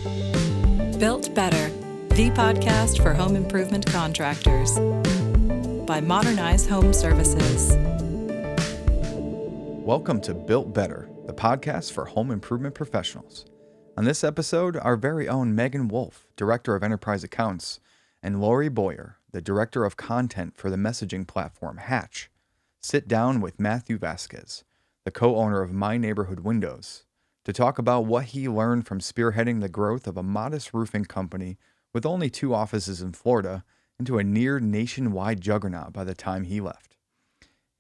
Built Better, the podcast for home improvement contractors by Modernize Home Services. Welcome to Built Better, the podcast for home improvement professionals. On this episode, our very own Megan Wolfe, Director of Enterprise Accounts, and Lori Boyer, the Director of Content for the messaging platform Hatch, sit down with Matthew Vasquez, the co-owner of My Neighborhood Windows, to talk about what he learned from spearheading the growth of a modest roofing company with only 2 offices in Florida into a near nationwide juggernaut by the time he left.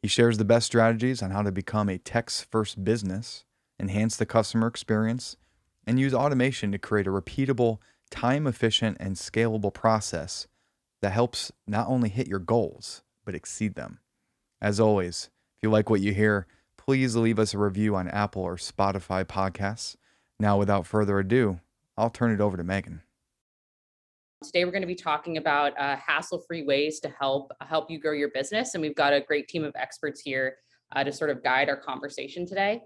He shares the best strategies on how to become a techs-first business, enhance the customer experience, and use automation to create a repeatable, time-efficient, and scalable process that helps not only hit your goals, but exceed them. As always, if you like what you hear, please leave us a review on Apple or Spotify podcasts. Now, without further ado, I'll turn it over to Megan. Today, we're going to be talking about hassle-free ways to help you grow your business. And we've got a great team of experts here to sort of guide our conversation today.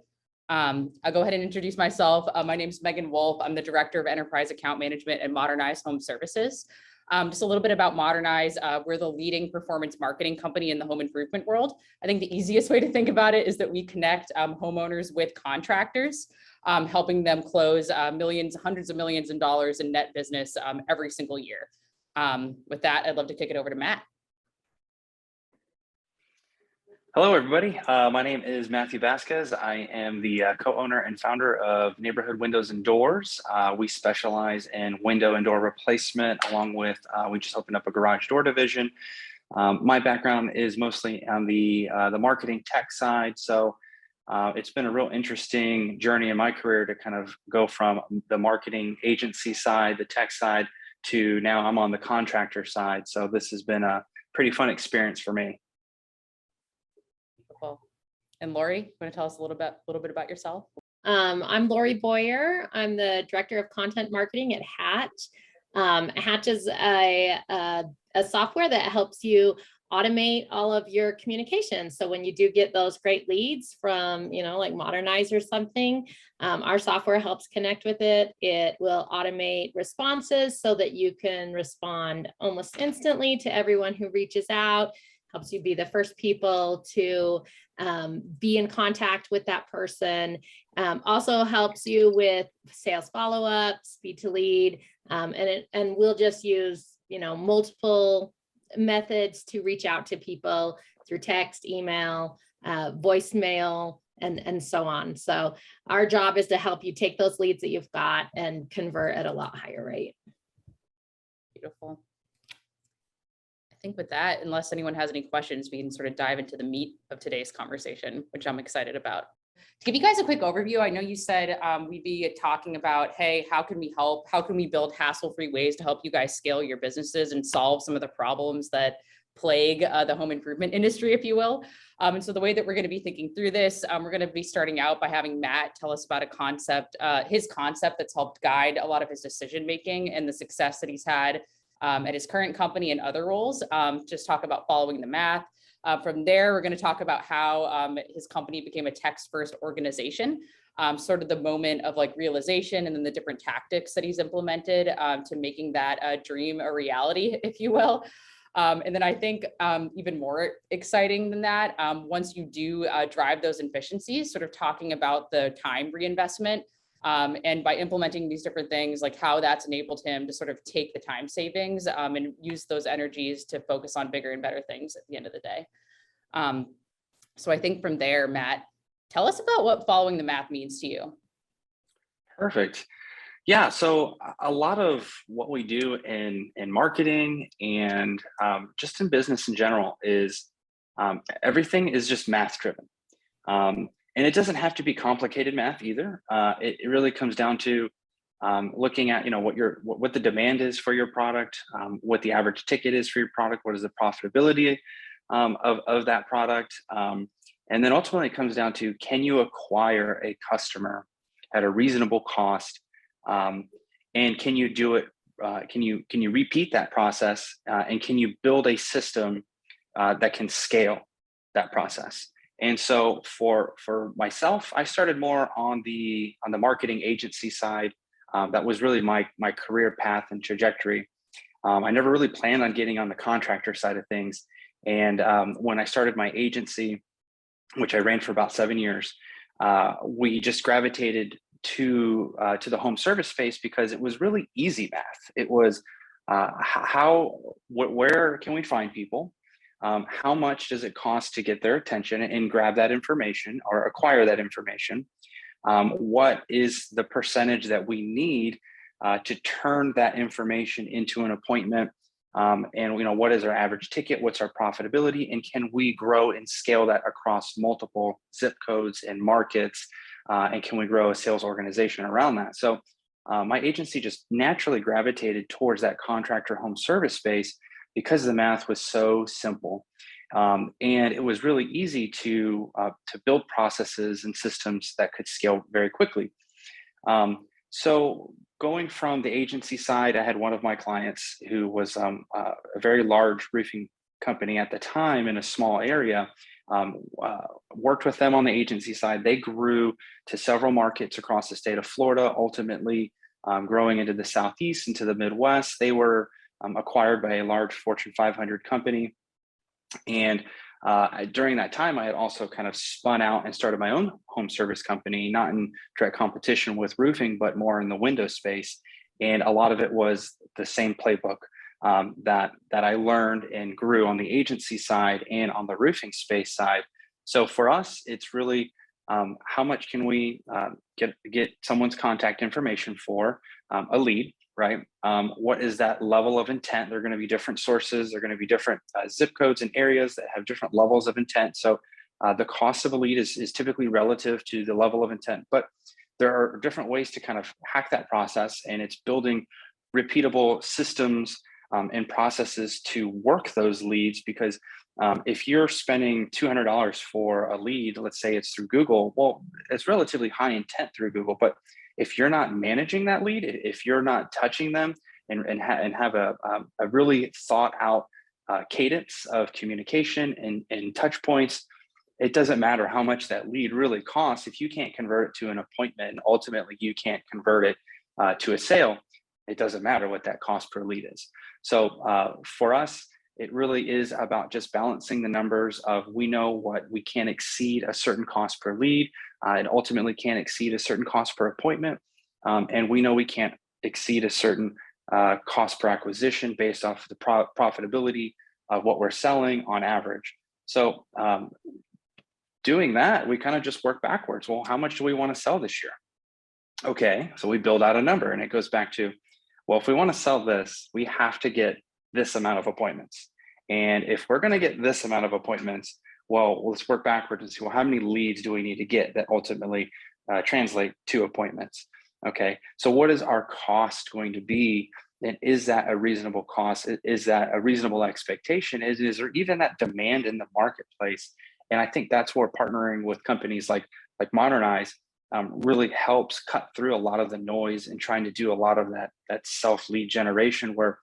I'll go ahead and introduce myself. My name is Megan Wolfe. I'm the Director of Enterprise Account Management at Modernize Home Services. Just a little bit about Modernize. We're the leading performance marketing company in the home improvement world. I think the easiest way to think about it is that we connect homeowners with contractors, helping them close millions, hundreds of millions of dollars in net business every single year. With that, I'd love to kick it over to Matt. Hello, everybody. My name is Matthew Vasquez. I am the co-owner and founder of Neighborhood Windows and Doors. We specialize in window and door replacement, along with, we just opened up a garage door division. My background is mostly on the marketing tech side. So it's been a real interesting journey in my career to kind of go from the marketing agency side, the tech side, to now I'm on the contractor side. So this has been a pretty fun experience for me. And Lori, you want to tell us a little bit about yourself? I'm Lori Boyer. I'm the Director of Content Marketing at Hatch. Hatch is a software that helps you automate all of your communications. So when you do get those great leads from, like Modernize or something, our software helps connect with it. It will automate responses so that you can respond almost instantly to everyone who reaches out. Helps you be the first people to be in contact with that person. Also helps you with sales follow-up, speed to lead, and we'll just use multiple methods to reach out to people through text, email, voicemail, and so on. So our job is to help you take those leads that you've got and convert at a lot higher rate. Beautiful. I think with that, unless anyone has any questions, we can sort of dive into the meat of today's conversation, which I'm excited about. To give you guys a quick overview, I know you said we'd be talking about, hey, how can we help? How can we build hassle-free ways to help you guys scale your businesses and solve some of the problems that plague the home improvement industry, if you will. And so the way that we're going to be thinking through this, we're going to be starting out by having Matt tell us about a concept, his concept that's helped guide a lot of his decision-making and the success that he's had at his current company and other roles. Just talk about following the math. From there, we're going to talk about how his company became a text-first organization, sort of the moment of like realization, and then the different tactics that he's implemented to making that dream a reality, if you will. And then I think even more exciting than that, once you do drive those efficiencies, sort of talking about the time reinvestment. And by implementing these different things, like how that's enabled him to sort of take the time savings and use those energies to focus on bigger and better things at the end of the day. So I think from there, Matt, tell us about what following the math means to you. Perfect. Yeah, so a lot of what we do in marketing and just in business in general is everything is just math driven. And it doesn't have to be complicated math either. It really comes down to looking at what the demand is for your product, what the average ticket is for your product, what is the profitability of that product, and then ultimately it comes down to, can you acquire a customer at a reasonable cost, and can you do it? Can you repeat that process, and can you build a system that can scale that process? And so for myself, I started more on the marketing agency side. That was really my career path and trajectory. I never really planned on getting on the contractor side of things. And when I started my agency, which I ran for about 7 years, we just gravitated to the home service space because it was really easy math. It was where can we find people? How much does it cost to get their attention and grab that information or acquire that information? What is the percentage that we need to turn that information into an appointment? And what is our average ticket? What's our profitability? And can we grow and scale that across multiple zip codes and markets? And can we grow a sales organization around that? So my agency just naturally gravitated towards that contractor home service space because the math was so simple. And it was really easy to build processes and systems that could scale very quickly. So going from the agency side, I had one of my clients who was a very large roofing company at the time in a small area. Worked with them on the agency side. They grew to several markets across the state of Florida, ultimately growing into the Southeast, into the Midwest. They were acquired by a large Fortune 500 company. And during that time, I had also kind of spun out and started my own home service company, not in direct competition with roofing, but more in the window space. And a lot of it was the same playbook that I learned and grew on the agency side and on the roofing space side. So for us, it's really how much can we get someone's contact information for a lead, right? What is that level of intent? There are going to be different sources. There are going to be different zip codes and areas that have different levels of intent. So the cost of a lead is typically relative to the level of intent, but there are different ways to kind of hack that process, and it's building repeatable systems and processes to work those leads. Because if you're spending $200 for a lead, let's say it's through Google, well, it's relatively high intent through Google, but if you're not managing that lead, if you're not touching them and have a really thought out cadence of communication and touch points, it doesn't matter how much that lead really costs. If you can't convert it to an appointment and ultimately you can't convert it to a sale, it doesn't matter what that cost per lead is. So for us, it really is about just balancing the numbers of, we know what we can't exceed a certain cost per lead and ultimately can't exceed a certain cost per appointment. And we know we can't exceed a certain cost per acquisition based off the profitability of what we're selling on average. So doing that, we kind of just work backwards. Well, how much do we want to sell this year? Okay, so we build out a number, and it goes back to, well, if we want to sell this, we have to get this amount of appointments. And if we're going to get this amount of appointments, well, let's work backwards and see, well, how many leads do we need to get that ultimately translate to appointments? Okay, so what is our cost going to be? And is that a reasonable cost? Is that a reasonable expectation? Is there even that demand in the marketplace? And I think that's where partnering with companies like Modernize really helps cut through a lot of the noise and trying to do a lot of that self lead generation, where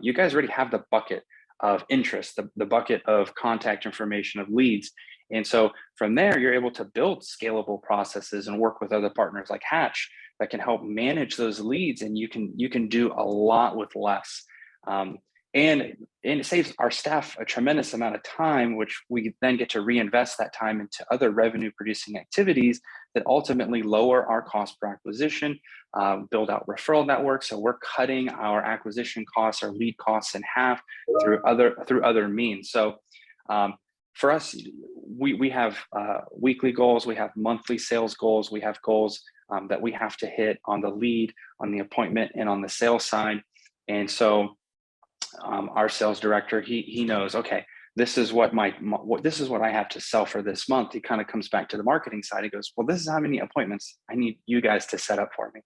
you guys already have the bucket of interest, the bucket of contact information of leads. And so from there, you're able to build scalable processes and work with other partners like Hatch that can help manage those leads. And you can do a lot with less. And it saves our staff a tremendous amount of time, which we then get to reinvest that time into other revenue producing activities that ultimately lower our cost per acquisition, build out referral networks. So we're cutting our acquisition costs, our lead costs in half through other means. So for us, we have weekly goals, we have monthly sales goals, we have goals that we have to hit on the lead, on the appointment, and on the sales side. And so our sales director, he knows, okay, this is what this is what I have to sell for this month. He kind of comes back to the marketing side. He goes, well, this is how many appointments I need you guys to set up for me.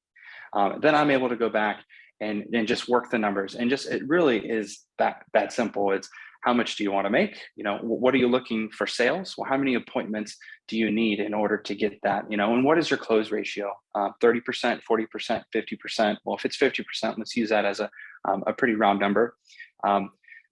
Then I'm able to go back and just work the numbers. And just, it really is that simple. It's, how much do you want to make? What are you looking for sales? Well, how many appointments do you need in order to get that? And what is your close ratio? 30%, 40%, 50%. Well, if it's 50%, let's use that as a pretty round number.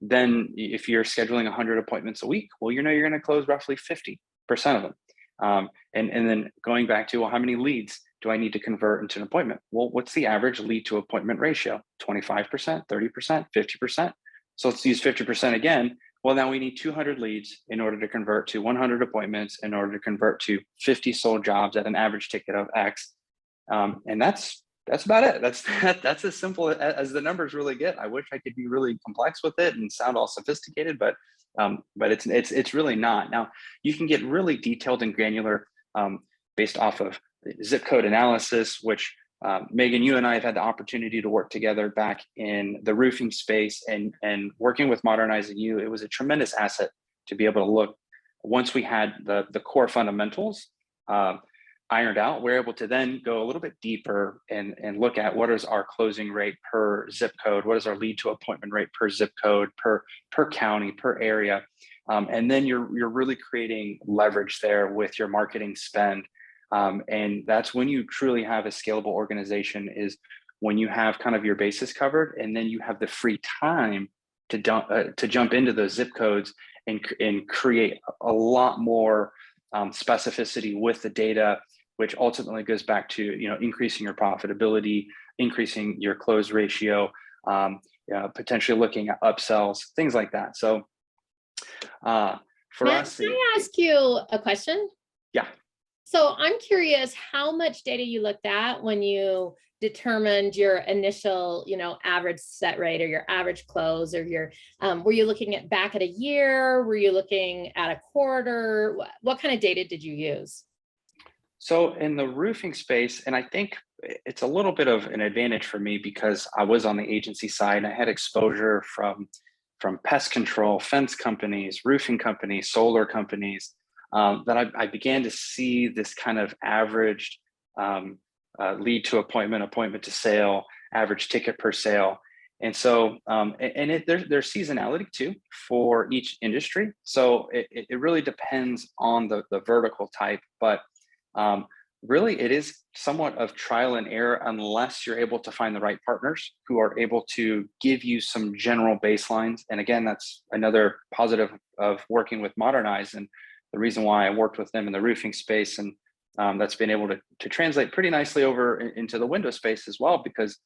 Then if you're scheduling 100 appointments a week, well, you're going to close roughly 50% of them. And then going back to, well, how many leads do I need to convert into an appointment? Well, what's the average lead to appointment ratio? 25%, 30%, 50%. So let's use 50% again. Well, now we need 200 leads in order to convert to 100 appointments, in order to convert to 50 sold jobs at an average ticket of X. And that's about it. That's as simple as the numbers really get. I wish I could be really complex with it and sound all sophisticated, but it's really not. Now, you can get really detailed and granular based off of zip code analysis, which Megan, you and I have had the opportunity to work together back in the roofing space, and working with Modernize and you, it was a tremendous asset to be able to look. Once we had the core fundamentals ironed out, we're able to then go a little bit deeper and look at what is our closing rate per zip code, what is our lead to appointment rate per zip code, per county, per area, and then you're really creating leverage there with your marketing spend. And that's when you truly have a scalable organization, is when you have kind of your bases covered, and then you have the free time to jump into those zip codes and create a lot more specificity with the data, which ultimately goes back to, you know, increasing your profitability, increasing your close ratio, potentially looking at upsells, things like that. So for Matt, us, can I ask you a question? Yeah. So I'm curious how much data you looked at when you determined your initial, you know, average set rate or your average close, or your, were you looking at back at a year? Were you looking at a quarter? What kind of data did you use? So in the roofing space, and I think it's a little bit of an advantage for me because I was on the agency side and I had exposure from pest control, fence companies, roofing companies, solar companies, that I began to see this kind of averaged lead to appointment, appointment to sale, average ticket per sale. And so, there's seasonality too for each industry. So it really depends on the vertical type, but really it is somewhat of trial and error unless you're able to find the right partners who are able to give you some general baselines. And again, that's another positive of working with Modernize, and the reason why I worked with them in the roofing space, and that's been able to translate pretty nicely over into the window space as well, because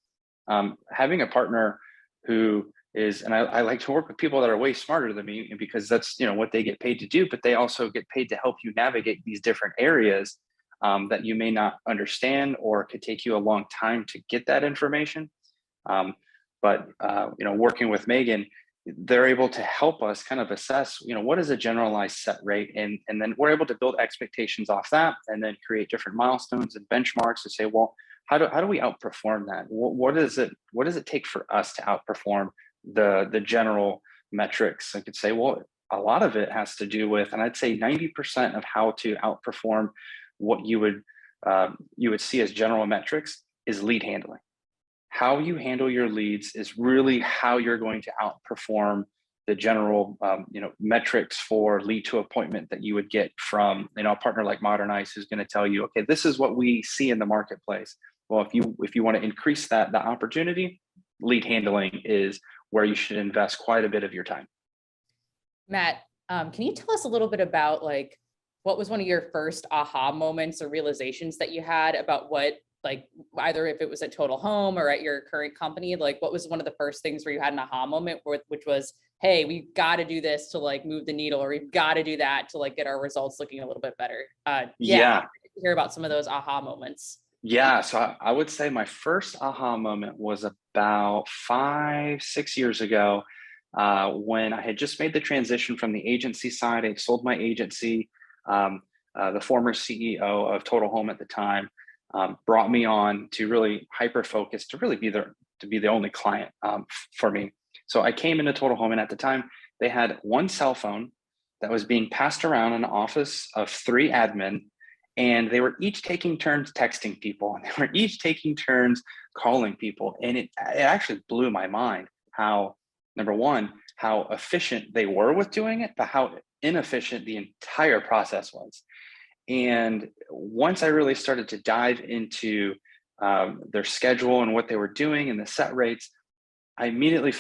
having a partner who is, and I like to work with people that are way smarter than me, because that's, you know, what they get paid to do, but they also get paid to help you navigate these different areas that you may not understand, or could take you a long time to get that information. But you know, working with Megan, they're able to help us kind of assess, you know, what is a generalized set rate, and then we're able to build expectations off that, and then create different milestones and benchmarks to say, well, how do we outperform that? What does it take for us to outperform the general metrics? I could say, well, a lot of it has to do with, and I'd say 90% of how to outperform what you would see as general metrics is lead handling. How you handle your leads is really how you're going to outperform the general metrics for lead to appointment that you would get from, you know, a partner like Modernize, who's going to tell you, okay, this is what we see in the marketplace. Well, if you want to increase the opportunity, lead handling is where you should invest quite a bit of your time. Matt, can you tell us a little bit about, like, what was one of your first aha moments or realizations that you had about what, like, either if it was at Total Home or at your current company, like, what was one of the first things where you had an aha moment which was, hey, we've got to do this to, like, move the needle, or we've got to do that to, like, get our results looking a little bit better? Yeah. Hear about some of those aha moments. Yeah, so I would say my first aha moment was about 5-6 years ago, when I had just made the transition from the agency side. I sold my agency. The former CEO of Total Home at the time brought me on to really hyper focus, to really be the only client for me. So I came into Total Home, and at the time they had one cell phone that was being passed around in an office of 3 admin. And they were each taking turns texting people, and they were each taking turns calling people. And it actually blew my mind how, number one, how efficient they were with doing it, but how inefficient the entire process was. And once I really started to dive into their schedule and what they were doing and the set rates, I immediately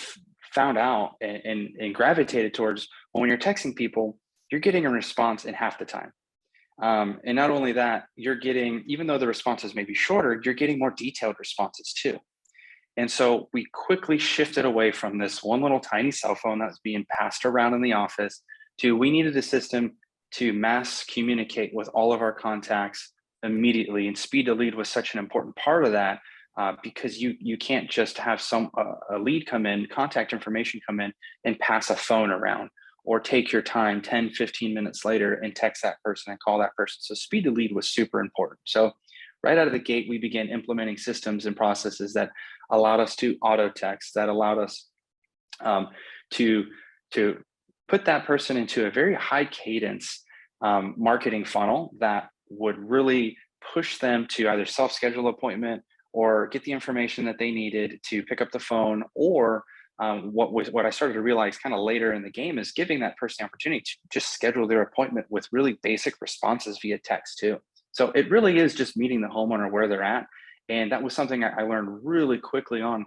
found out and gravitated towards, well, when you're texting people, you're getting a response in half the time. And not only that, you're getting, even though the responses may be shorter, you're getting more detailed responses too. And so we quickly shifted away from this one little tiny cell phone that was being passed around in the office to we needed a system to mass communicate with all of our contacts immediately. And speed to lead was such an important part of that, because you can't just have a lead come in, contact information come in and pass a phone around, or take your time 10, 15 minutes later and text that person and call that person. So speed to lead was super important. So right out of the gate, we began implementing systems and processes that allowed us to auto text, that allowed us to put that person into a very high cadence marketing funnel that would really push them to either self-schedule appointment or get the information that they needed to pick up the phone, or what I started to realize kind of later in the game is giving that person the opportunity to just schedule their appointment with really basic responses via text too. So it really is just meeting the homeowner where they're at. And that was something I learned really quickly on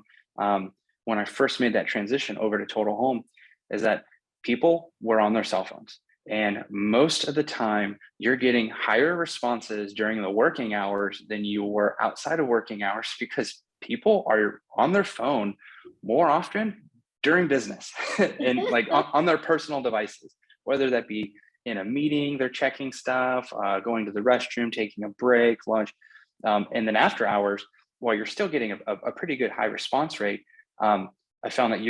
when I first made that transition over to Total Home, is that people were on their cell phones. And most of the time, you're getting higher responses during the working hours than you were outside of working hours, because people are on their phone more often during business and like on their personal devices, whether that be in a meeting, they're checking stuff, going to the restroom, taking a break, lunch. And then after hours, while you're still getting a pretty good high response rate, I found that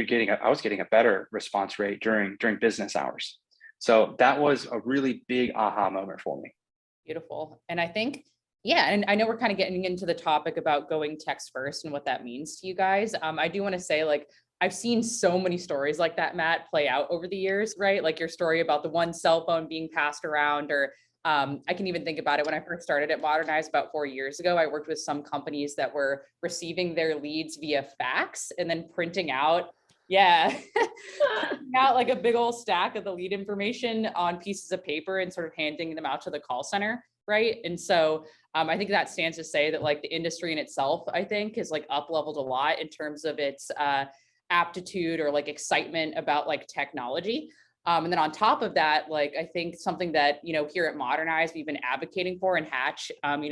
I was getting a better response rate during business hours. So that was a really big aha moment for me. Beautiful. And I think, yeah, and I know we're kind of getting into the topic about going text first and what that means to you guys. I do want to say, like, I've seen so many stories like that, Matt, play out over the years, right? Like your story about the one cell phone being passed around, or I can even think about it when I first started at Modernize about 4 years ago. I worked with some companies that were receiving their leads via fax and then printing out, printing out like a big old stack of the lead information on pieces of paper and sort of handing them out to the call center, right? And so I think that stands to say that like the industry in itself, I think, is like up leveled a lot in terms of its aptitude or like excitement about like technology. And then on top of that, like, I think something that, here at Modernize, we've been advocating for, and Hatch,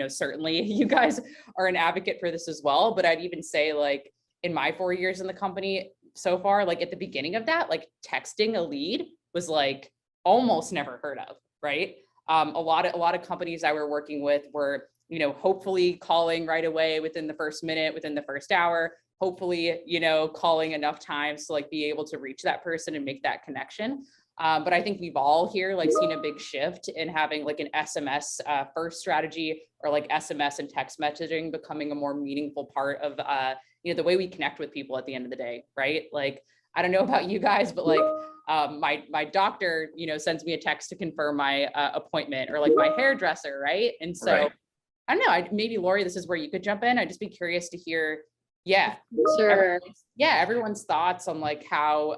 certainly you guys are an advocate for this as well. But I'd even say, like, in my 4 years in the company so far, like at the beginning of that, like texting a lead was like almost never heard of, right? A lot of companies I were working with were, hopefully calling right away within the first minute, within the first hour, hopefully, calling enough times to like be able to reach that person and make that connection. But I think we've all here like seen a big shift in having like an SMS first strategy, or like SMS and text messaging becoming a more meaningful part of the way we connect with people at the end of the day, right? Like, I don't know about you guys, but like my doctor, sends me a text to confirm my appointment, or like my hairdresser, right? And so Right. I don't know, maybe Lori, this is where you could jump in. I'd just be curious to hear, Sure. everyone's thoughts on like how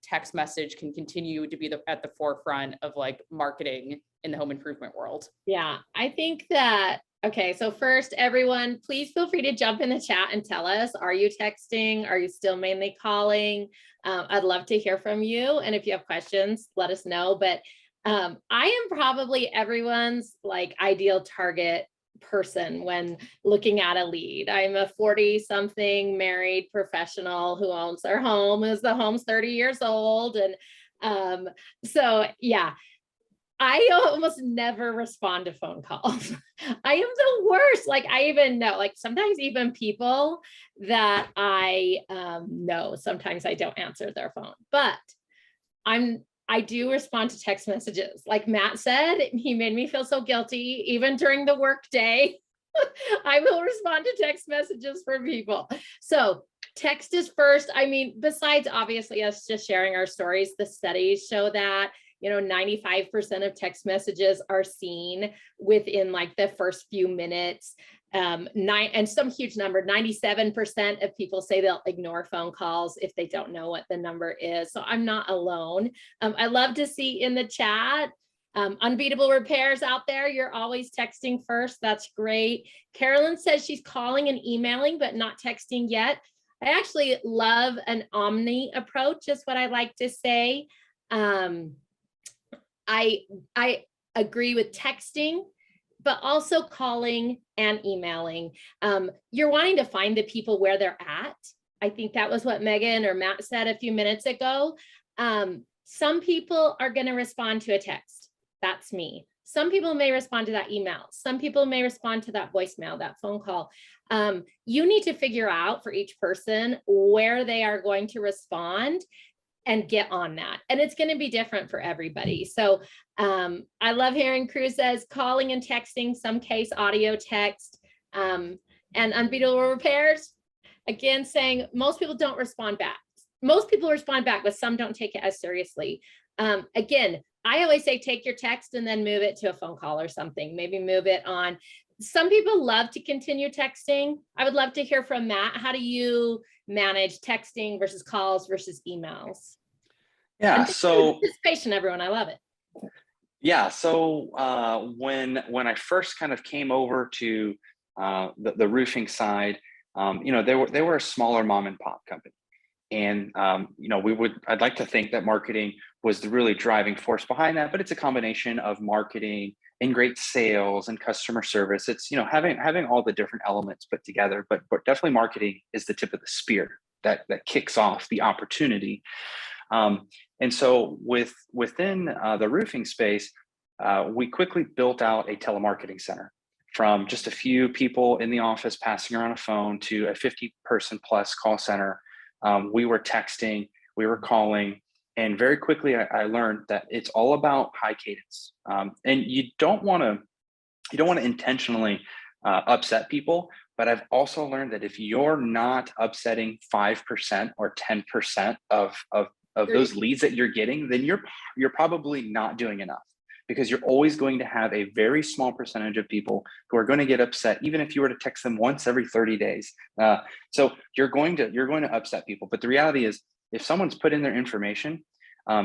text message can continue to be at the forefront of like marketing in the home improvement world. Yeah, I think that, okay, so first, everyone, please feel free to jump in the chat and tell us, are you texting? Are you still mainly calling? I'd love to hear from you. And if you have questions, let us know. But I am probably everyone's like ideal target person when looking at a lead. I'm a 40-something married professional who owns their home, as the home's 30 years old. And so, yeah, I almost never respond to phone calls. I am the worst. Like, I even know, like, sometimes even people that I know, sometimes I don't answer their phone, but I do respond to text messages. Like Matt said, he made me feel so guilty, even during the work day. I will respond to text messages for people. So text is first. I mean, besides obviously us just sharing our stories, the studies show that 95% of text messages are seen within like the first few minutes. And some huge number, 97% of people say they'll ignore phone calls if they don't know what the number is. So I'm not alone. I love to see in the chat, unbeatable repairs out there. You're always texting first. That's great. Carolyn says she's calling and emailing, but not texting yet. I actually love an omni approach, is what I like to say. I agree with texting. but also calling and emailing. You're wanting to find the people where they're at. I think that was what Megan or Matt said a few minutes ago. Some people are going to respond to a text. That's me. Some people may respond to that email. Some people may respond to that voicemail, that phone call. You need to figure out for each person where they are going to respond and get on that. And it's going to be different for everybody. So I love hearing Cruz says calling and texting, some case audio text, and unbeatable repairs. Again, saying most people don't respond back. Most people respond back, but some don't take it as seriously. Again, I always say take your text and then move it to a phone call or something. Maybe move it on. Some people love to continue texting. I would love to hear from Matt. How do you manage texting versus calls versus emails? Yeah, so participation, everyone. I love it. Yeah, so when I first kind of came over to the roofing side, they were a smaller mom and pop company. And, I'd like to think that marketing was the really driving force behind that, but it's a combination of marketing and great sales and customer service. It's, having all the different elements put together, but definitely marketing is the tip of the spear that kicks off the opportunity. And so within the roofing space, we quickly built out a telemarketing center from just a few people in the office passing around a phone to a 50-person plus call center. We were texting, we were calling, and very quickly I learned that it's all about high cadence. And you don't want to intentionally upset people, but I've also learned that if you're not upsetting 5% or 10% of those leads that you're getting, then you're probably not doing enough, because you're always going to have a very small percentage of people who are going to get upset, even if you were to text them once every 30 days. So you're going to upset people. But the reality is, if someone's put in their information,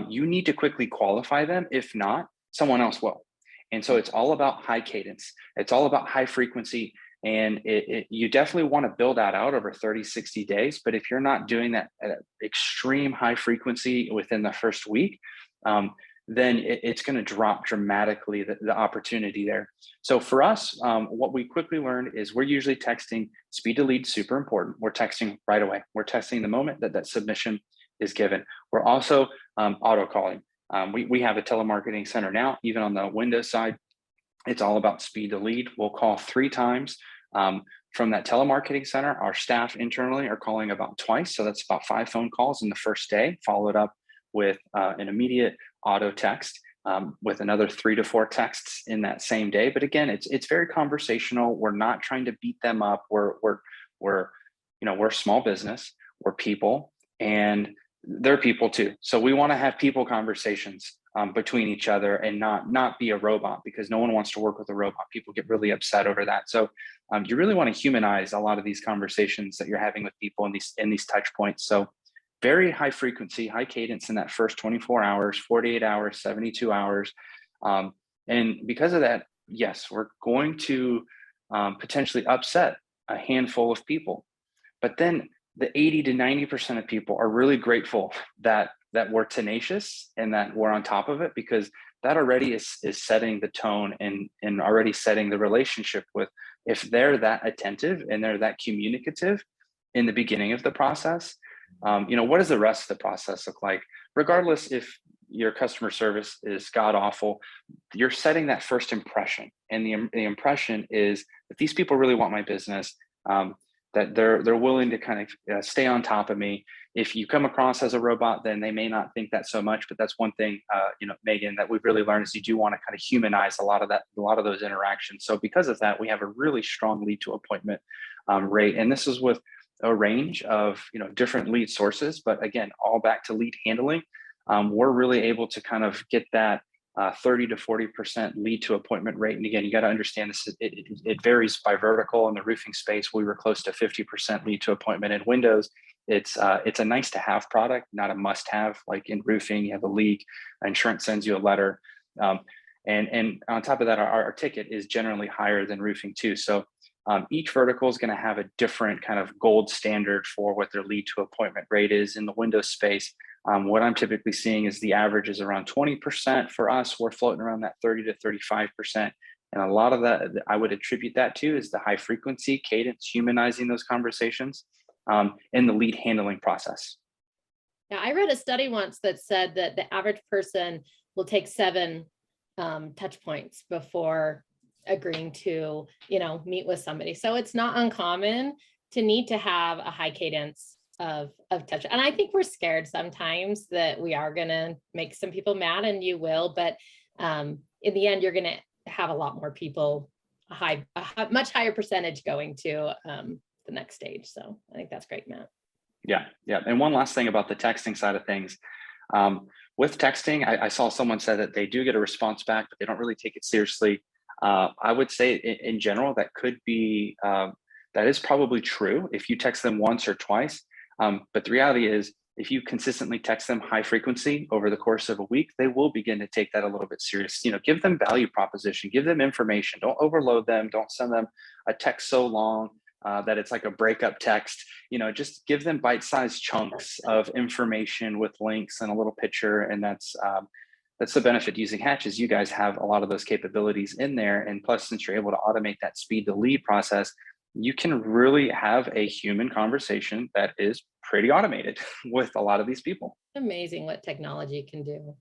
you need to quickly qualify them. If not, someone else will. And so it's all about high cadence. It's all about high frequency. And you definitely want to build that out over 30, 60 days. But if you're not doing that at extreme high frequency within the first week, then it's going to drop dramatically, the opportunity there. So for us, what we quickly learned is we're usually texting. Speed to lead, super important. We're texting right away. We're texting the moment that submission is given. We're also auto calling. We have a telemarketing center now, even on the Windows side. It's all about speed to lead. We'll call 3 times. From that telemarketing center, our staff internally are calling about twice. So that's about 5 phone calls in the first day, followed up with an immediate auto text, with another 3 to 4 texts in that same day. But again, it's very conversational. We're not trying to beat them up. We're a small business. We're people, and they're people too. So we want to have people conversations between each other and not be a robot, because no one wants to work with a robot. People get really upset over that. So you really want to humanize a lot of these conversations that you're having with people in these touch points. So very high frequency, high cadence in that first 24 hours, 48 hours, 72 hours. And because of that, yes, we're going to potentially upset a handful of people. But then the 80 to 90% of people are really grateful that we're tenacious and that we're on top of it, because that already is setting the tone and already setting the relationship with, if they're that attentive and they're that communicative in the beginning of the process, what does the rest of the process look like? Regardless if your customer service is god awful, you're setting that first impression. And the impression is that these people really want my business, that they're willing to kind of stay on top of me. If you come across as a robot, then they may not think that so much. But that's one thing, Megan, that we've really learned is you do want to kind of humanize a lot of those interactions. So because of that, we have a really strong lead to appointment rate. And this is with a range of different lead sources, but again, all back to lead handling. We're really able to kind of get that 30 to 40% lead to appointment rate. And again, you got to understand this, it varies by vertical. In the roofing space, we were close to 50% lead to appointment. In Windows, it's a nice to have product, not a must have. Like in roofing, you have a leak, insurance sends you a letter. And on top of that, our ticket is generally higher than roofing too. So each vertical is going to have a different kind of gold standard for what their lead to appointment rate is. In the Windows space, what I'm typically seeing is the average is around 20%. For us, we're floating around that 30 to 35%. And a lot of that, I would attribute that to, is the high frequency cadence, humanizing those conversations, and the lead handling process. Yeah, I read a study once that said that the average person will take 7 touch points before agreeing to, meet with somebody. So it's not uncommon to need to have a high cadence of touch. And I think we're scared sometimes that we are going to make some people mad, and you will, but in the end, you're going to have a lot more people, a much higher percentage going to the next stage. So I think that's great, Matt. Yeah. And one last thing about the texting side of things. With texting, I saw someone say that they do get a response back, but they don't really take it seriously. I would say in general, that could be, that is probably true if you text them once or twice. But the reality is, if you consistently text them high frequency over the course of a week, they will begin to take that a little bit serious. Give them value proposition, give them information, don't overload them, don't send them a text so long that it's like a breakup text. Just give them bite-sized chunks of information with links and a little picture. And that's the benefit using Hatch, is you guys have a lot of those capabilities in there. And plus, since you're able to automate that speed to lead process, you can really have a human conversation that is pretty automated with a lot of these people. Amazing what technology can do.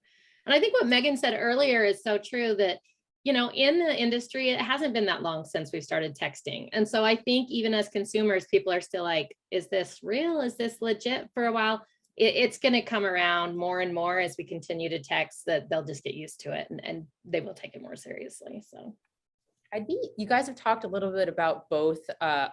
And I think what Megan said earlier is so true, that in the industry, it hasn't been that long since we've started texting. And so I think even as consumers, people are still like, is this real? Is this legit? For a while, it's going to come around more and more as we continue to text, that they'll just get used to it, and they will take it more seriously. So you guys have talked a little bit about both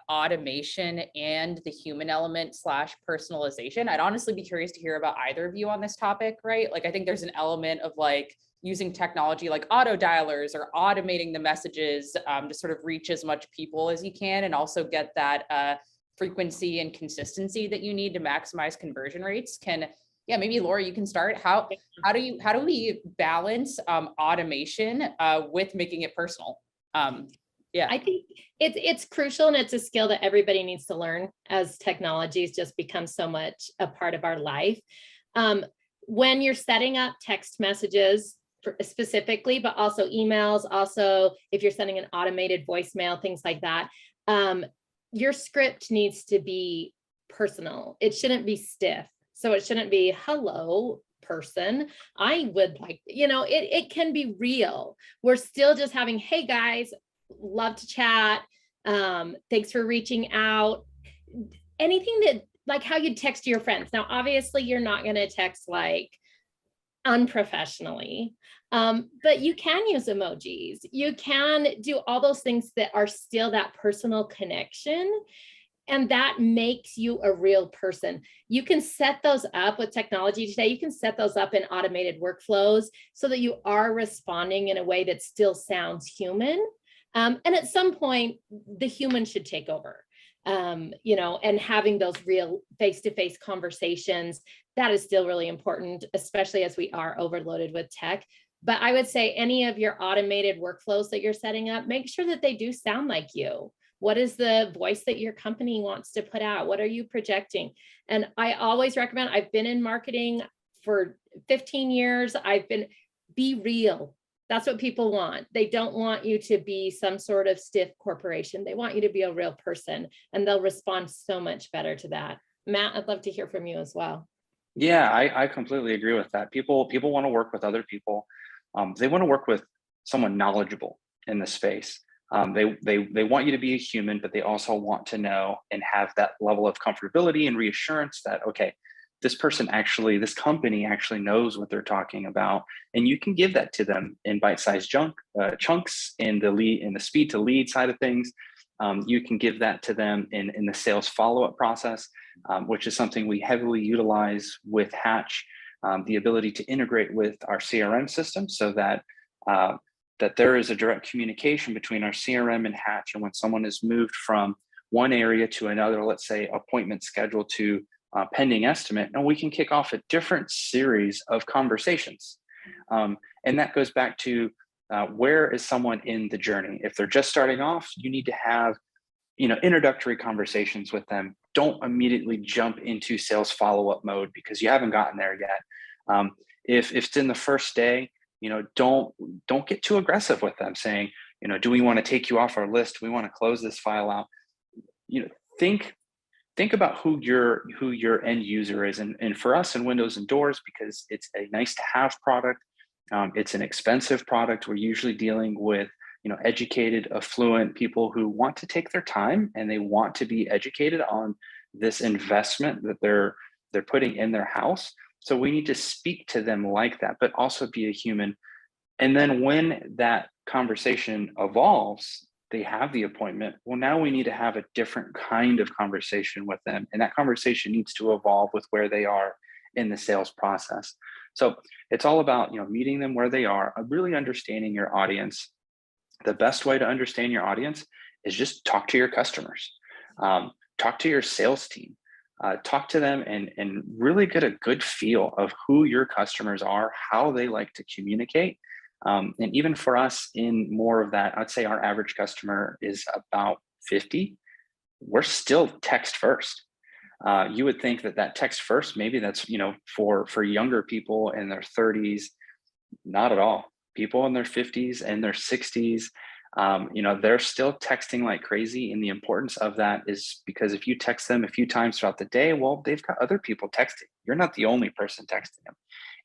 automation and the human element / personalization. I'd honestly be curious to hear about either of you on this topic, right? Like, I think there's an element of like using technology like auto dialers or automating the messages to sort of reach as much people as you can, and also get that frequency and consistency that you need to maximize conversion rates. Maybe Lori, you can start. How do we balance automation with making it personal? I think it's crucial, and it's a skill that everybody needs to learn as technologies just become so much a part of our life. When you're setting up text messages specifically, but also emails, also if you're sending an automated voicemail, things like that, your script needs to be personal. It shouldn't be stiff. So it shouldn't be, hello, person, I would like, it can be real. We're still just having, hey guys, love to chat. Thanks for reaching out. Anything that, like how you text your friends. Now, obviously you're not going to text like unprofessionally, but you can use emojis. You can do all those things that are still that personal connection. And that makes you a real person. You can set those up with technology today. You can set those up in automated workflows so that you are responding in a way that still sounds human. And at some point, the human should take over, and having those real face-to-face conversations, that is still really important, especially as we are overloaded with tech. But I would say any of your automated workflows that you're setting up, make sure that they do sound like you. What is the voice that your company wants to put out? What are you projecting? And I always recommend, I've been in marketing for 15 years. Be real. That's what people want. They don't want you to be some sort of stiff corporation. They want you to be a real person, and they'll respond so much better to that. Matt, I'd love to hear from you as well. Yeah, I completely agree with that. People want to work with other people. They want to work with someone knowledgeable in the space. They want you to be a human, but they also want to know and have that level of comfortability and reassurance that, okay, this company actually knows what they're talking about. And you can give that to them in bite-sized chunks in the speed to lead side of things. You can give that to them in the sales follow-up process, which is something we heavily utilize with Hatch, the ability to integrate with our CRM system so that there is a direct communication between our CRM and Hatch. And when someone is moved from one area to another, let's say appointment schedule to pending estimate, and we can kick off a different series of conversations. And that goes back to where is someone in the journey? If they're just starting off, you need to have introductory conversations with them. Don't immediately jump into sales follow-up mode because you haven't gotten there yet. If it's in the first day, don't get too aggressive with them saying, do we want to take you off our list? Do we want to close this file out? Think about who your end user is. And for us in windows and doors, because it's a nice to have product, it's an expensive product. We're usually dealing with educated, affluent people who want to take their time and they want to be educated on this investment that they're putting in their house. So we need to speak to them like that, but also be a human. And then when that conversation evolves, they have the appointment. Well, now we need to have a different kind of conversation with them. And that conversation needs to evolve with where they are in the sales process. So it's all about, meeting them where they are, really understanding your audience. The best way to understand your audience is just talk to your customers, talk to your sales team, talk to them and really get a good feel of who your customers are, how they like to communicate. And even for us in more of that, I'd say our average customer is about 50. We're still text first. You would think that text first, maybe that's, for younger people in their 30s, not at all. People in their 50s and their 60s, they're still texting like crazy. And the importance of that is because if you text them a few times throughout the day, well, they've got other people texting. You're not the only person texting them.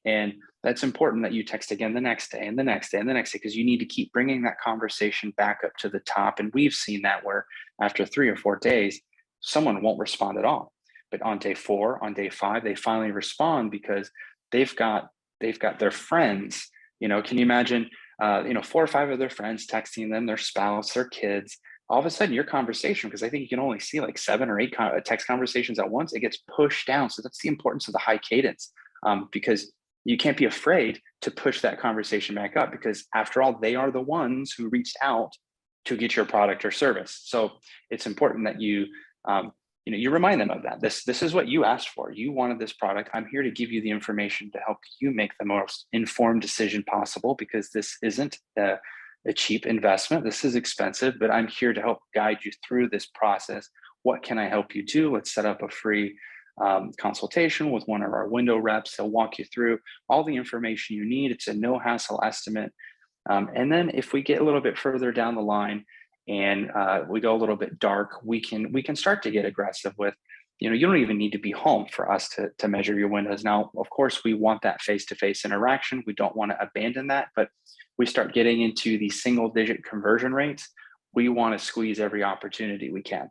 And that's important that you text again the next day and the next day and the next day, because you need to keep bringing that conversation back up to the top. And we've seen that where after 3 or 4 days, someone won't respond at all. But on day 4, on day 5, they finally respond because they've got their friends. Can you imagine, 4 or 5 of their friends texting them, their spouse, their kids, all of a sudden your conversation, because I think you can only see like 7 or 8 text conversations at once, it gets pushed down. So that's the importance of the high cadence, because you can't be afraid to push that conversation back up, because after all, they are the ones who reached out to get your product or service. So it's important that you remind them of that. This is what you asked for. You wanted this product. I'm here to give you the information to help you make the most informed decision possible, because this isn't a cheap investment. This is expensive, but I'm here to help guide you through this process. What can I help you do? Let's set up a free consultation with one of our window reps. They'll walk you through all the information you need. It's a no hassle estimate. And then if we get a little bit further down the line and we go a little bit dark, we can start to get aggressive with, you don't even need to be home for us to measure your windows. Now, of course, we want that face-to-face interaction. We don't want to abandon that, but we start getting into the single-digit conversion rates. We want to squeeze every opportunity we can.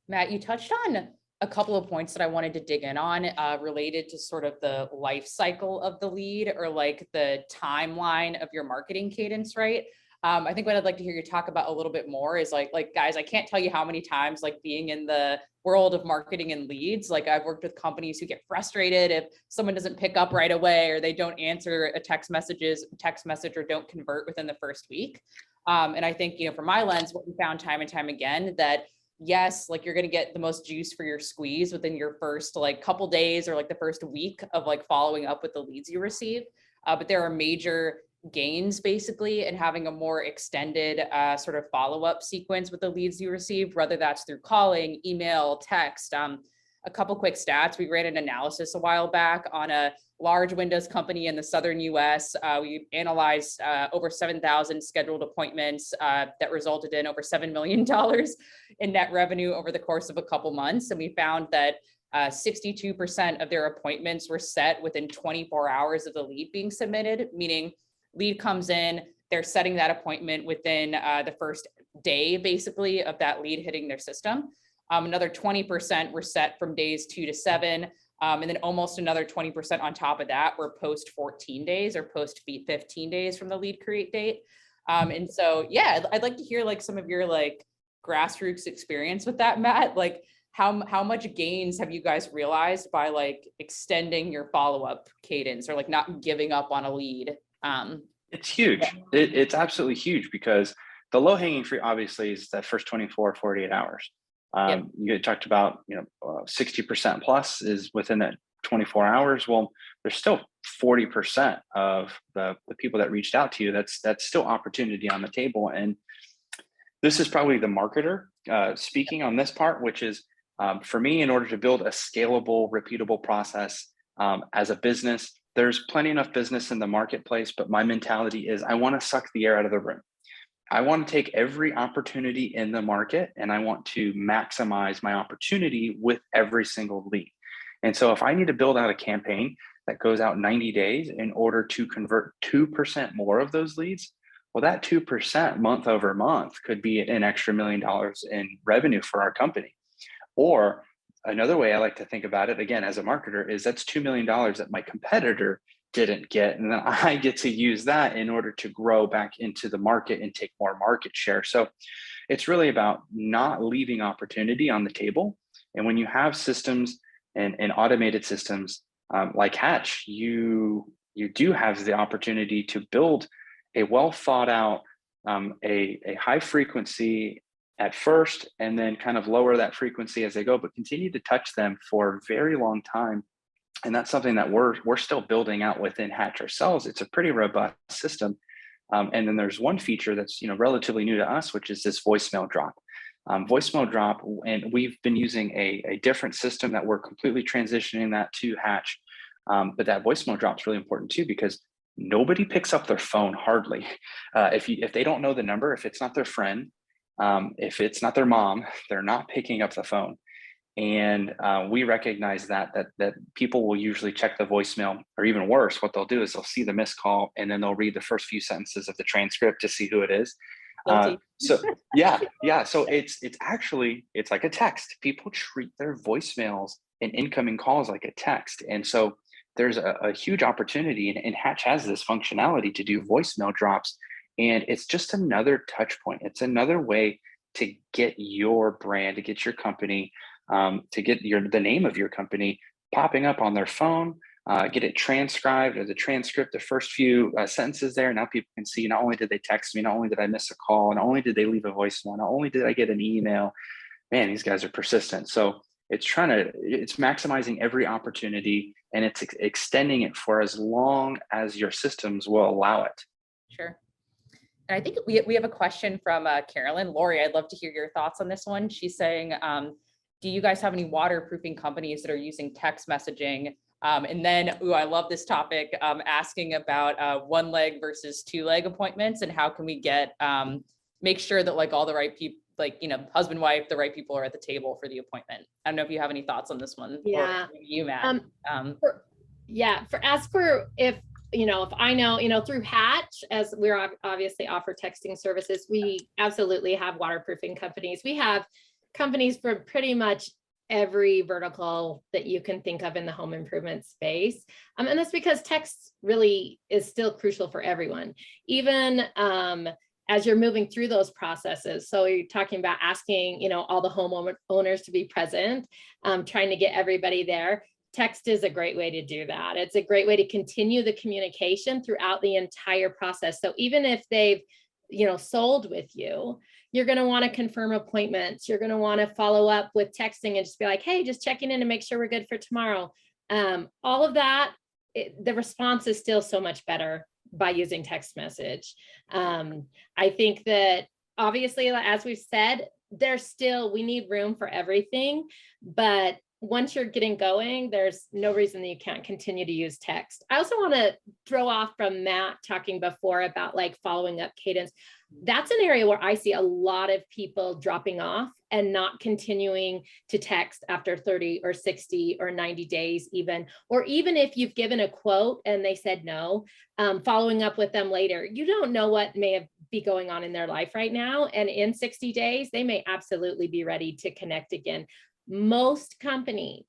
Matt, you touched on a couple of points that I wanted to dig in on related to sort of the life cycle of the lead, or like the timeline of your marketing cadence, right? I think what I'd like to hear you talk about a little bit more is like guys, I can't tell you how many times, like being in the world of marketing and leads, like I've worked with companies who get frustrated if someone doesn't pick up right away, or they don't answer a text message, or don't convert within the first week. And I think, from my lens, what we found time and time again, that yes, like you're going to get the most juice for your squeeze within your first like couple days, or like the first week of like following up with the leads you receive. But there are major gains basically in having a more extended sort of follow-up sequence with the leads you receive, whether that's through calling, email, text. A couple quick stats. We ran an analysis a while back on a large windows company in the southern US. We analyzed over 7,000 scheduled appointments that resulted in over $7 million in net revenue over the course of a couple months. And we found that 62% of their appointments were set within 24 hours of the lead being submitted, meaning lead comes in, they're setting that appointment within the first day, basically, of that lead hitting their system. Another 20% were set from days 2 to 7. And then almost another 20% on top of that were post 14 days or post 15 days from the lead create date. And so, yeah, I'd like to hear like some of your like grassroots experience with that, Matt. Like how much gains have you guys realized by like extending your follow-up cadence, or like not giving up on a lead? It's huge. It's absolutely huge, because the low hanging fruit obviously is that first 24, 48 hours. Yep. You talked about, 60% plus is within that 24 hours. Well, there's still 40% of the people that reached out to you. That's still opportunity on the table. And this is probably the marketer speaking on this part, which is for me, in order to build a scalable, repeatable process as a business, there's plenty enough business in the marketplace, but my mentality is I want to suck the air out of the room. I want to take every opportunity in the market and I want to maximize my opportunity with every single lead. And so if I need to build out a campaign that goes out 90 days in order to convert 2% more of those leads, well, that 2% month over month could be an extra $1 million in revenue for our company. Or another way I like to think about it, again, as a marketer, is that's $2 million that my competitor didn't get. And then I get to use that in order to grow back into the market and take more market share. So it's really about not leaving opportunity on the table. And when you have systems and automated systems like Hatch, you do have the opportunity to build a well thought out, a high frequency at first, and then kind of lower that frequency as they go, but continue to touch them for a very long time. And that's something that we're still building out within Hatch ourselves. It's a pretty robust system. And then there's one feature that's relatively new to us, which is this voicemail drop. Voicemail drop, and we've been using a different system that we're completely transitioning that to Hatch. But that voicemail drop is really important too, because nobody picks up their phone hardly. If they don't know the number, if it's not their friend, if it's not their mom, they're not picking up the phone. And we recognize that people will usually check the voicemail, or even worse, what they'll do is they'll see the missed call and then they'll read the first few sentences of the transcript to see who it is. So it's like a text. People treat their voicemails and incoming calls like a text. And so there's a huge opportunity, and Hatch has this functionality to do voicemail drops. And it's just another touch point. It's another way to get your brand, to get your company, to get the name of your company popping up on their phone, get it transcribed as a transcript, the first few sentences there. Now people can see, not only did they text me, not only did I miss a call, not only did they leave a voicemail, not only did I get an email, man, these guys are persistent. So it's maximizing every opportunity, and it's extending it for as long as your systems will allow it. Sure. And I think we have a question from Carolyn. Lori, I'd love to hear your thoughts on this one. She's saying, do you guys have any waterproofing companies that are using text messaging? And then, I love this topic, asking about one leg versus two leg appointments, and how can we make sure that all the right people, husband, wife, the right people are at the table for the appointment. I don't know if you have any thoughts on this one. Yeah. Or you, Matt. If I know, through Hatch, as we're obviously offer texting services, we absolutely have waterproofing companies. We have companies for pretty much every vertical that you can think of in the home improvement space. And that's because text really is still crucial for everyone, even as you're moving through those processes. So you're talking about asking, all the homeowners to be present, trying to get everybody there. Text is a great way to do that. It's a great way to continue the communication throughout the entire process. So even if they've, sold with you, you're going to want to confirm appointments. You're going to want to follow up with texting and just be like, hey, just checking in to make sure we're good for tomorrow. All of that, the response is still so much better by using text message. I think that obviously, as we've said, we need room for everything, but once you're getting going, there's no reason that you can't continue to use text. I also want to throw off from Matt talking before about following up cadence. That's an area where I see a lot of people dropping off and not continuing to text after 30 or 60 or 90 days even, or even if you've given a quote and they said no, following up with them later. You don't know what may be going on in their life right now. And in 60 days, they may absolutely be ready to connect again. Most companies,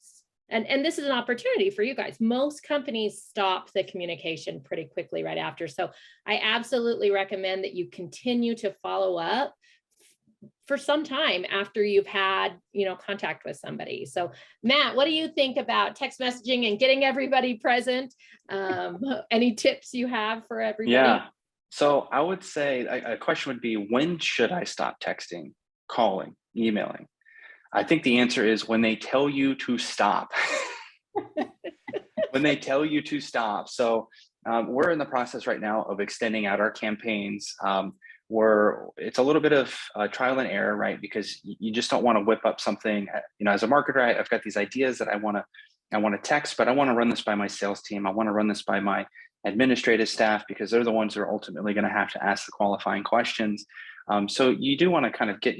and this is an opportunity for you guys, most companies stop the communication pretty quickly right after. So I absolutely recommend that you continue to follow up for some time after you've had, contact with somebody. So Matt, what do you think about text messaging and getting everybody present? Any tips you have for everybody? Yeah. So I would say a question would be, when should I stop texting, calling, emailing? I think the answer is when they tell you to stop. When they tell you to stop. So we're in the process right now of extending out our campaigns. It's a little bit of trial and error, right? Because you just don't want to whip up something. As a marketer, I've got these ideas that I want to text, but I want to run this by my sales team. I want to run this by my administrative staff, because they're the ones who are ultimately going to have to ask the qualifying questions. So you do want to kind of get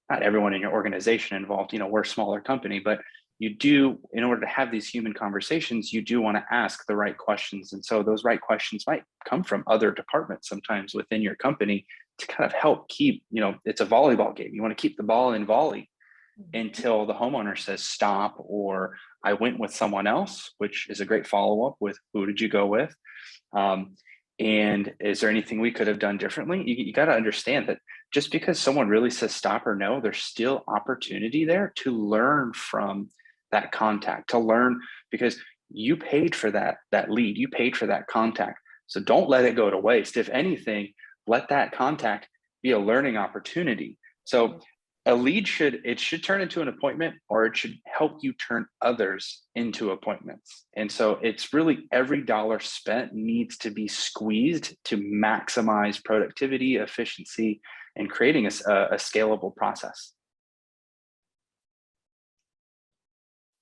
not everyone in your organization involved. We're a smaller company, but you do, in order to have these human conversations, you do want to ask the right questions. And so those right questions might come from other departments sometimes within your company to kind of help keep, it's a volleyball game. You want to keep the ball in volley until the homeowner says stop, or I went with someone else, which is a great follow-up with who did you go with? And is there anything we could have done differently? You got to understand that just because someone really says stop or no, there's still opportunity there to learn from that contact, to learn, because you paid for that lead, you paid for that contact. So don't let it go to waste. If anything, let that contact be a learning opportunity. So a lead should turn into an appointment, or it should help you turn others into appointments. And so it's really every dollar spent needs to be squeezed to maximize productivity, efficiency, and creating a scalable process.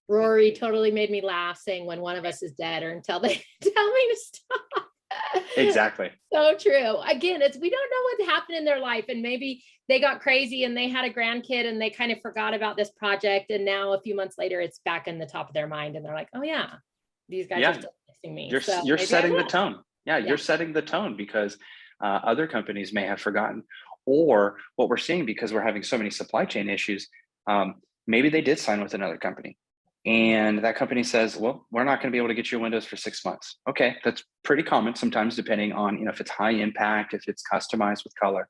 Rory totally made me laugh saying when one of us is dead or until they tell me to stop. Exactly. So true. Again, we don't know what happened in their life, and maybe they got crazy and they had a grandkid and they kind of forgot about this project. And now a few months later, it's back in the top of their mind. And they're like, oh yeah, these guys are still texting me. You're setting the tone. Yeah, you're setting the tone because other companies may have forgotten, or what we're seeing because we're having so many supply chain issues. Maybe they did sign with another company. And that company says, well, we're not going to be able to get your windows for 6 months. Okay, that's pretty common sometimes, depending on, if it's high impact, if it's customized with color.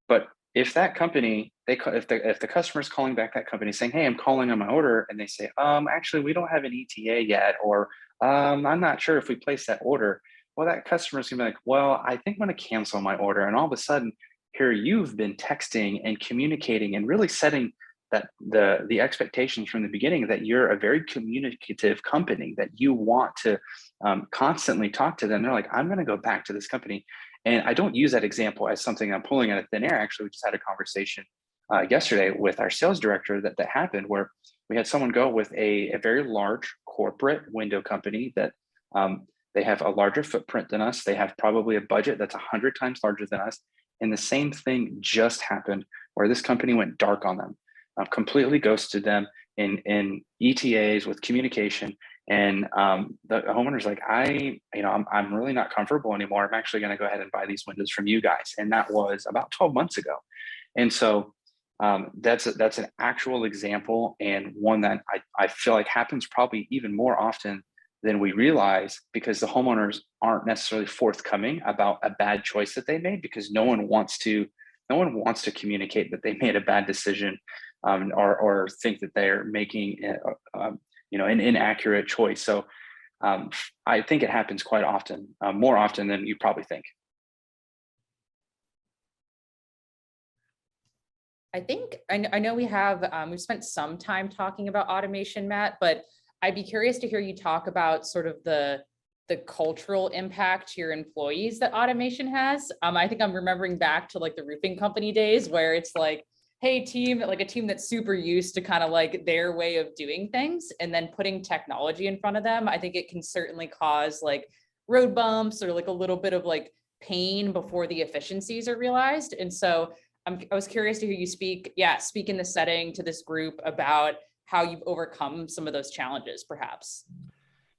But if that company, if the customer's calling back that company saying, hey, I'm calling on my order, and they say, actually, we don't have an ETA yet, or I'm not sure if we placed that order. Well, that customer's gonna be like, well, I think I'm going to cancel my order. And all of a sudden, here you've been texting and communicating and really setting that the expectations from the beginning that you're a very communicative company, that you want to constantly talk to them. They're like, I'm going to go back to this company. And I don't use that example as something I'm pulling out of thin air. Actually, we just had a conversation yesterday with our sales director that happened, where we had someone go with a very large corporate window company that they have a larger footprint than us. They have probably a budget that's 100 times larger than us. And the same thing just happened where this company went dark on them. Completely ghosted them in ETAs with communication, and the homeowner's like, I'm really not comfortable anymore. I'm actually going to go ahead and buy these windows from you guys, and that was about 12 months ago. And so that's an actual example, and one that I feel like happens probably even more often than we realize, because the homeowners aren't necessarily forthcoming about a bad choice that they made, because no one wants to communicate that they made a bad decision. Or think that they're making an inaccurate choice. So I think it happens quite often, more often than you probably think. I think I know we've spent some time talking about automation, Matt, but I'd be curious to hear you talk about sort of the cultural impact to your employees that automation has. I think I'm remembering back to like the roofing company days where it's like, hey, team, like a team that's super used to kind of like their way of doing things, and then putting technology in front of them. I think it can certainly cause like road bumps or like a little bit of like pain before the efficiencies are realized. And so I was curious to hear you speak in the setting to this group about how you've overcome some of those challenges, perhaps.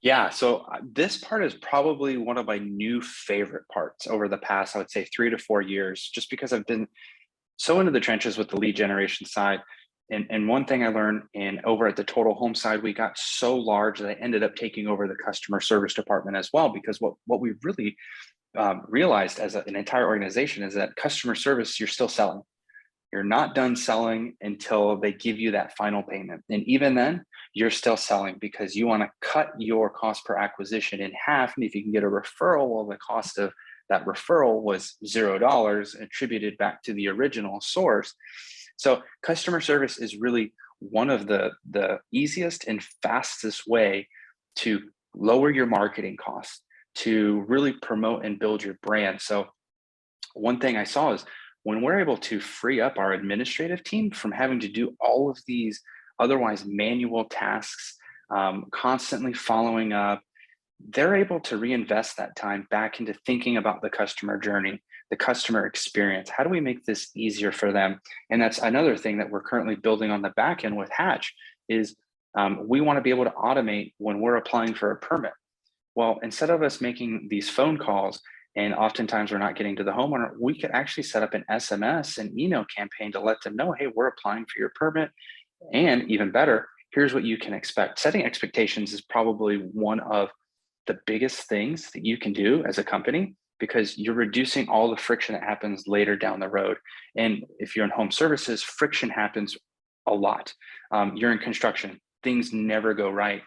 Yeah, so this part is probably one of my new favorite parts over the past, I would say 3 to 4 years, just because I've been so into the trenches with the lead generation side. And one thing I learned over at the Total Home side, we got so large that I ended up taking over the customer service department as well, because what we really realized as an entire organization is that customer service, you're still selling. You're not done selling until they give you that final payment. And even then, you're still selling, because you want to cut your cost per acquisition in half. And if you can get a referral, well, the cost of that referral was $0 attributed back to the original source. So customer service is really one of the easiest and fastest way to lower your marketing costs, to really promote and build your brand. So one thing I saw is when we're able to free up our administrative team from having to do all of these otherwise manual tasks, constantly following up, they're able to reinvest that time back into thinking about the customer journey. the customer experience. How do we make this easier for them? And that's another thing that we're currently building on the back end with Hatch is we want to be able to automate when we're applying for a permit. Well, instead of us making these phone calls and oftentimes we're not getting to the homeowner, we could actually set up an SMS and email campaign to let them know, hey, we're applying for your permit. And even better, here's what you can expect. Setting expectations is probably one of the biggest things that you can do as a company, because you're reducing all the friction that happens later down the road. And if you're in home services, friction happens a lot. You're in construction, things never go right.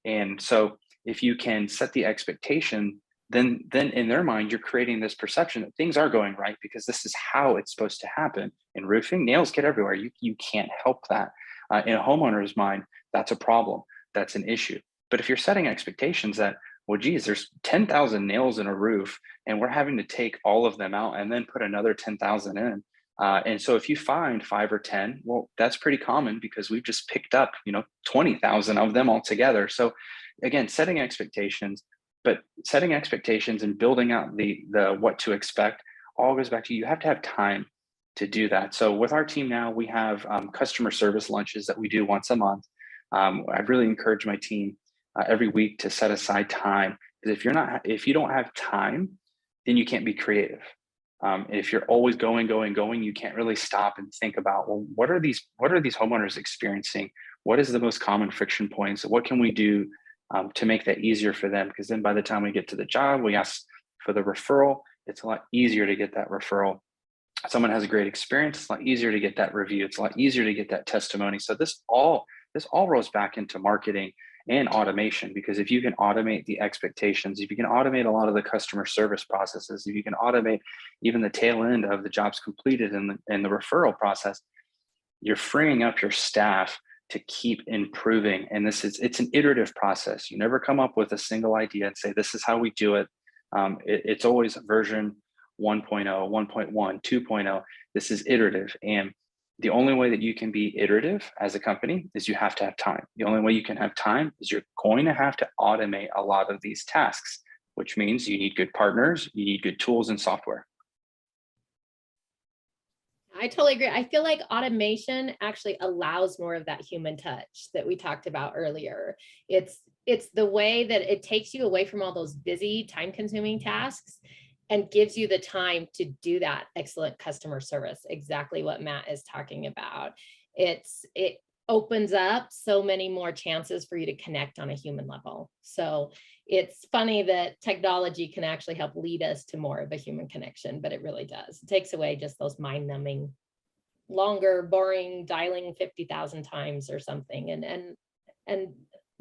And so if you can set the expectation, then in their mind, you're creating this perception that things are going right because this is how it's supposed to happen. In roofing, nails get everywhere. You can't help that. In a homeowner's mind, that's a problem. That's an issue. But if you're setting expectations that, well, geez, there's 10,000 nails in a roof and we're having to take all of them out and then put another 10,000 in. And so if you find 5 or 10, well, that's pretty common because we've just picked up, 20,000 of them altogether. So again, setting expectations, but setting expectations and building out the what to expect all goes back to you have to have time to do that. So with our team now, we have customer service lunches that we do once a month. I've really encouraged my team every week to set aside time, because if you don't have time, then you can't be creative. If you're always going, you can't really stop and think about, well, what are these homeowners experiencing? What is the most common friction points? What can we do to make that easier for them? Because then by the time we get to the job, we ask for the referral. It's a lot easier to get that referral. Someone has a great experience, it's a lot easier to get that review. It's a lot easier to get that testimony. So this all rolls back into marketing and automation, because if you can automate the expectations, if you can automate a lot of the customer service processes, if you can automate even the tail end of the jobs completed in the referral process, you're freeing up your staff to keep improving. And it's an iterative process. You never come up with a single idea and say, this is how we do it. It's always version 1.0, 1.1, 2.0. This is iterative. And the only way that you can be iterative as a company is you have to have time. The only way you can have time is you're going to have to automate a lot of these tasks, which means you need good partners, you need good tools and software. I totally agree. I feel like automation actually allows more of that human touch that we talked about earlier. It's the way that it takes you away from all those busy, time-consuming tasks and gives you the time to do that excellent customer service, exactly what Matt is talking about. It opens up so many more chances for you to connect on a human level. So it's funny that technology can actually help lead us to more of a human connection, but it really does. It takes away just those mind-numbing, longer, boring dialing 50,000 times or something, and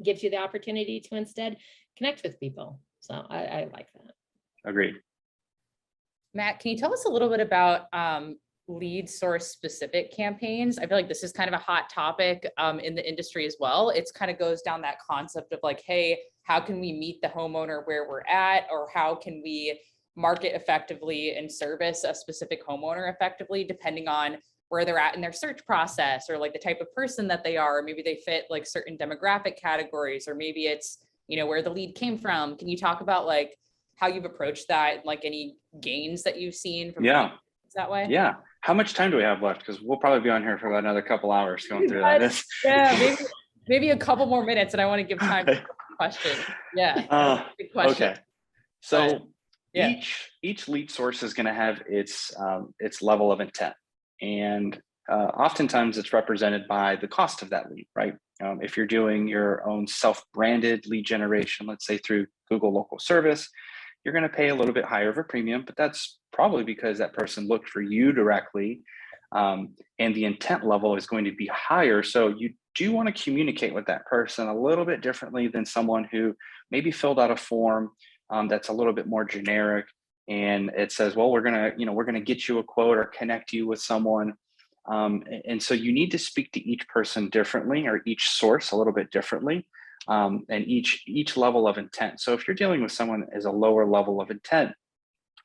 gives you the opportunity to instead connect with people. So I like that. Agreed. Matt, can you tell us a little bit about lead source specific campaigns? I feel like this is kind of a hot topic in the industry as well. It's kind of goes down that concept of like, hey, how can we meet the homeowner where we're at, or how can we market effectively and service a specific homeowner effectively, depending on where they're at in their search process, or like the type of person that they are. Maybe they fit like certain demographic categories, or maybe it's, where the lead came from. Can you talk about like how you've approached that, like any gains that you've seen from that way? Yeah. How much time do we have left? Because we'll probably be on here for about another couple hours going through that. Yeah, maybe a couple more minutes, and I want to give time for questions. Yeah. Good question. Okay. So each lead source is going to have its level of intent, and oftentimes it's represented by the cost of that lead, right? If you're doing your own self-branded lead generation, let's say through Google Local Service, you're going to pay a little bit higher of a premium, but that's probably because that person looked for you directly, and the intent level is going to be higher. So you do want to communicate with that person a little bit differently than someone who maybe filled out a form that's a little bit more generic, and it says, well, we're gonna get you a quote or connect you with someone. And so you need to speak to each person differently, or each source a little bit differently. And each level of intent. So if you're dealing with someone as a lower level of intent,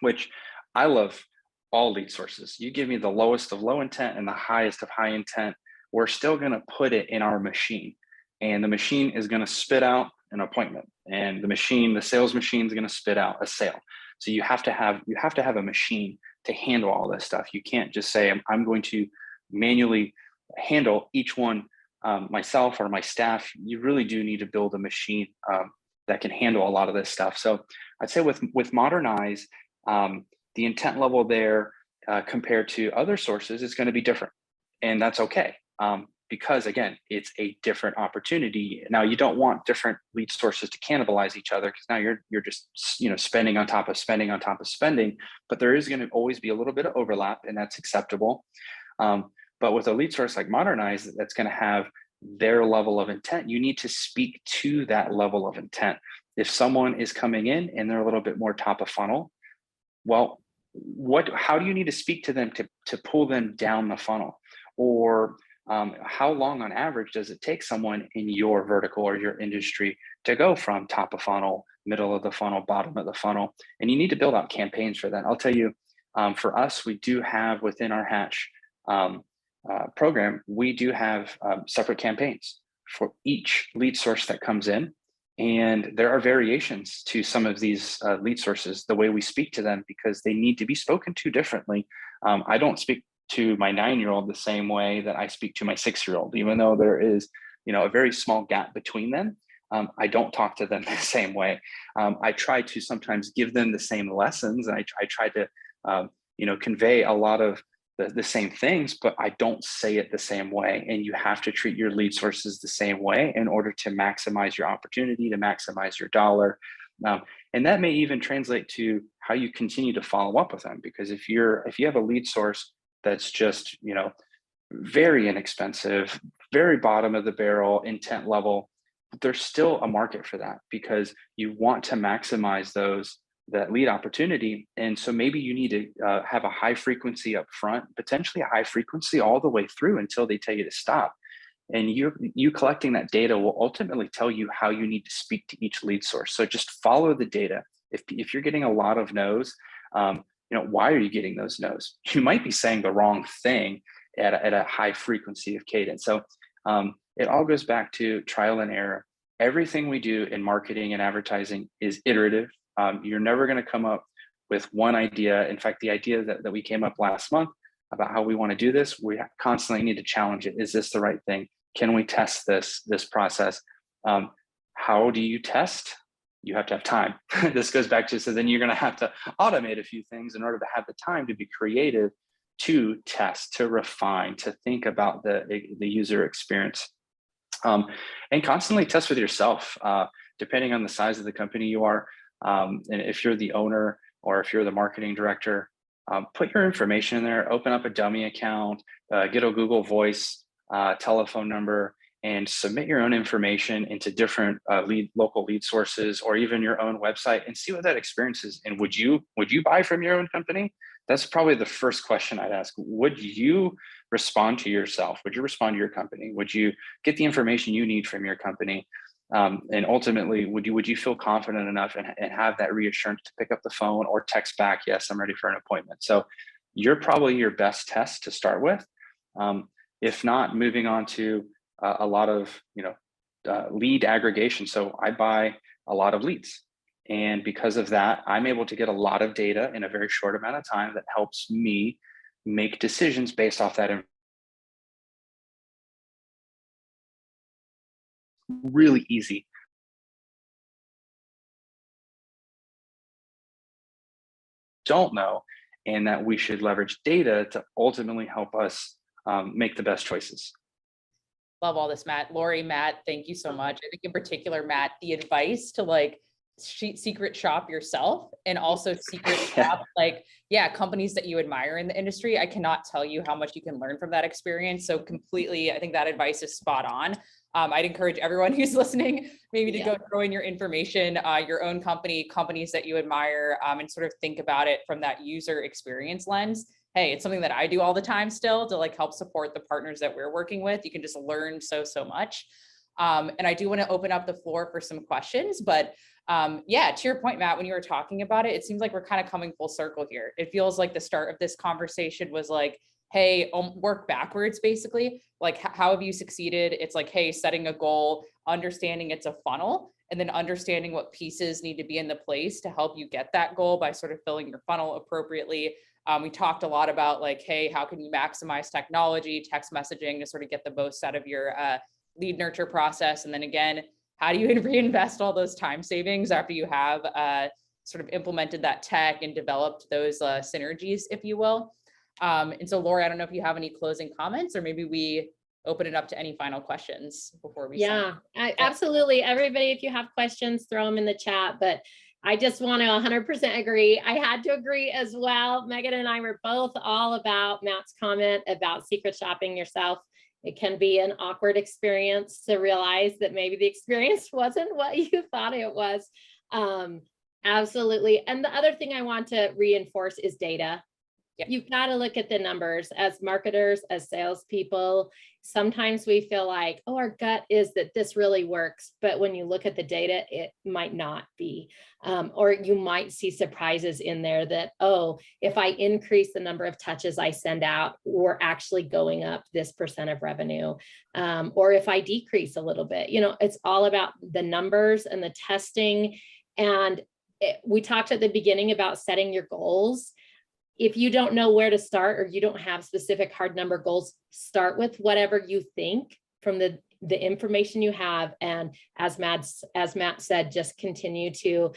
which I love all lead sources, you give me the lowest of low intent and the highest of high intent, we're still going to put it in our machine, and the machine is going to spit out an appointment, and the sales machine is going to spit out a sale. So you have to have a machine handle all this stuff. You can't just say, I'm going to manually handle each one myself or my staff. You really do need to build a machine that can handle a lot of this stuff. So I'd say with Modernize, the intent level there compared to other sources is going to be different. And that's okay. Because again, it's a different opportunity. Now, you don't want different lead sources to cannibalize each other, because now you're just spending on top of spending on top of spending. But there is going to always be a little bit of overlap, and that's acceptable. But with a lead source like Modernize, that's going to have their level of intent. You need to speak to that level of intent. If someone is coming in and they're a little bit more top of funnel, well, how do you need to speak to them to pull them down the funnel? Or how long on average does it take someone in your vertical or your industry to go from top of funnel, middle of the funnel, bottom of the funnel? And you need to build out campaigns for that. I'll tell you, for us, we do have within our Hatch program, we do have separate campaigns for each lead source that comes in. And there are variations to some of these lead sources, the way we speak to them, because they need to be spoken to differently. I don't speak to my 9-year-old the same way that I speak to my 6-year-old, even though there is, a very small gap between them. I don't talk to them the same way. I try to sometimes give them the same lessons. And I try to, convey a lot of the same things, but I don't say it the same way. And you have to treat your lead sources the same way in order to maximize your opportunity, to maximize your dollar. And that may even translate to how you continue to follow up with them. Because if you have a lead source that's just, very inexpensive, very bottom of the barrel intent level, there's still a market for that, because you want to maximize that lead opportunity. And so maybe you need to have a high frequency up front, potentially a high frequency all the way through until they tell you to stop. And you collecting that data will ultimately tell you how you need to speak to each lead source. So just follow the data. If you're getting a lot of no's, why are you getting those no's? You might be saying the wrong thing at a high frequency of cadence. So it all goes back to trial and error. Everything we do in marketing and advertising is iterative. You're never going to come up with one idea. In fact, the idea that we came up last month about how we want to do this, we constantly need to challenge it. Is this the right thing? Can we test this process? How do you test? You have to have time. This goes back to, so then you're going to have to automate a few things in order to have the time to be creative, to test, to refine, to think about the user experience, and constantly test with yourself, depending on the size of the company you are. And if you're the owner or if you're the marketing director, put your information in there, open up a dummy account, get a Google Voice telephone number, and submit your own information into different local lead sources, or even your own website, and see what that experience is. And would you buy from your own company? That's probably the first question I'd ask. Would you respond to yourself? Would you respond to your company? Would you get the information you need from your company? And ultimately, would you feel confident enough and have that reassurance to pick up the phone or text back, yes, I'm ready for an appointment? So you're probably your best test to start with. If not, moving on to a lot of lead aggregation. So I buy a lot of leads, and because of that, I'm able to get a lot of data in a very short amount of time that helps me make decisions based off that. Really easy. Don't know, and that we should leverage data to ultimately help us make the best choices. Love all this, Matt. Lori, Matt, thank you so much. I think in particular, Matt, the advice to secret shop yourself, and also secret shop companies that you admire in the industry. I cannot tell you how much you can learn from that experience. So completely, I think that advice is spot on. I'd encourage everyone who's listening maybe to go throw in your information, your own companies that you admire, and sort of think about it from that user experience lens. Hey, it's something that I do all the time still to help support the partners that we're working with. You can just learn so much. And I do want to open up the floor for some questions, but to your point, Matt, when you were talking about it, it seems like we're kind of coming full circle here. It feels like the start of this conversation was hey, work backwards, basically. How have you succeeded? It's hey, setting a goal, understanding it's a funnel, and then understanding what pieces need to be in the place to help you get that goal by sort of filling your funnel appropriately. We talked a lot about like, hey, how can you maximize technology, text messaging to sort of get the most out of your lead nurture process? And then again, how do you reinvest all those time savings after you have sort of implemented that tech and developed those synergies, if you will? And so Lori, I don't know if you have any closing comments, or maybe we open it up to any final questions before we Yeah, absolutely. Everybody, if you have questions, throw them in the chat, but I just want to 100% agree. I had to agree as well. Megan and I were both all about Matt's comment about secret shopping yourself. It can be an awkward experience to realize that maybe the experience wasn't what you thought it was. Absolutely. And the other thing I want to reinforce is data. Yep. You've got to look at the numbers as marketers, as salespeople. Sometimes we feel like, oh, our gut is that this really works. But when you look at the data, it might not be. Or you might see surprises in there that, oh, if I increase the number of touches I send out, we're actually going up this % of revenue. Or if I decrease a little bit, it's all about the numbers and the testing. And we talked at the beginning about setting your goals. If you don't know where to start, or you don't have specific hard number goals, start with whatever you think from the information you have. And as Matt said, just continue to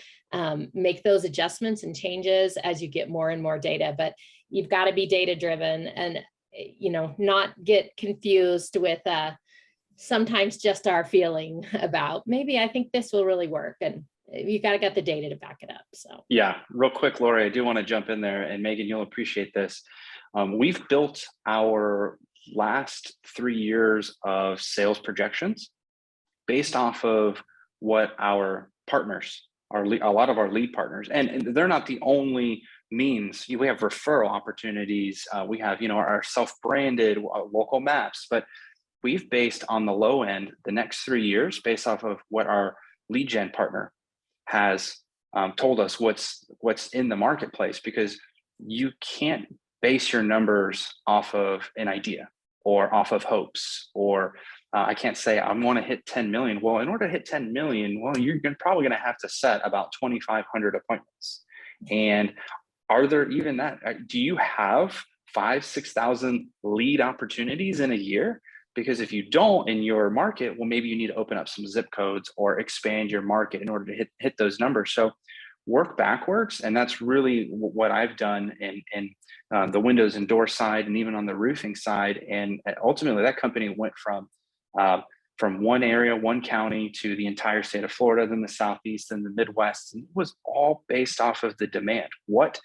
make those adjustments and changes as you get more and more data. But you've got to be data driven and, not get confused with sometimes just our feeling about maybe I think this will really work. And you got to get the data to back it up. So yeah, real quick, Lori, I do want to jump in there, and Megan, you'll appreciate this. We've built our last 3 years of sales projections based off of what our partners, a lot of our lead partners, and they're not the only means. We have referral opportunities. We have, our self-branded local maps, but we've based on the low end the next 3 years based off of what our lead gen partner has told us what's in the marketplace, because you can't base your numbers off of an idea or off of hopes, or I can't say I want to hit 10 million. Well, in order to hit 10 million, well, you're probably going to have to set about 2,500 appointments. And are there even that? Do you have 5,000, 6,000 lead opportunities in a year? Because if you don't in your market, well, maybe you need to open up some zip codes or expand your market in order to hit those numbers. So work backwards. And that's really what I've done in the windows and door side, and even on the roofing side. And ultimately that company went from one area, one county, to the entire state of Florida, then the Southeast and the Midwest. And it was all based off of the demand. What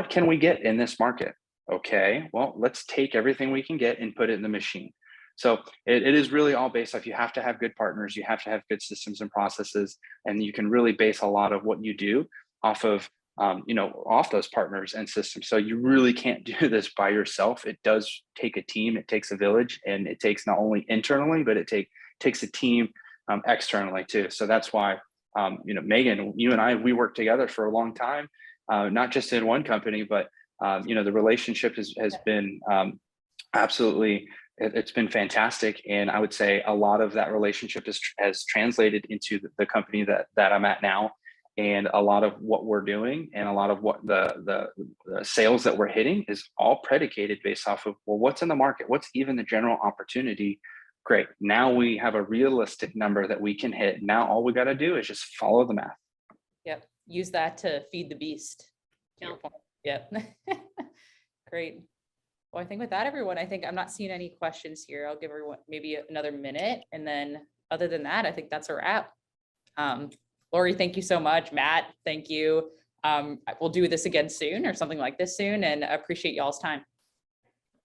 can we get in this market? Okay, well, let's take everything we can get and put it in the machine. So it is really all based off, you have to have good partners, you have to have good systems and processes, and you can really base a lot of what you do off of, off those partners and systems. So you really can't do this by yourself. It does take a team, it takes a village, and it takes not only internally, but it takes a team externally too. So that's why, Megan, you and I, we worked together for a long time, not just in one company, but the relationship has been absolutely, it's been fantastic. And I would say a lot of that relationship has translated into the company that I'm at now. And a lot of what we're doing and a lot of what the sales that we're hitting is all predicated based off of, well, what's in the market? What's even the general opportunity? Great. Now we have a realistic number that we can hit. Now all we got to do is just follow the math. Yep. Use that to feed the beast. Yep. Great. Well, I think with that, everyone, I think I'm not seeing any questions here. I'll give everyone maybe another minute. And then other than that, I think that's a wrap. Lori, thank you so much. Matt, thank you. We'll do this again soon, or something like this soon, and I appreciate y'all's time.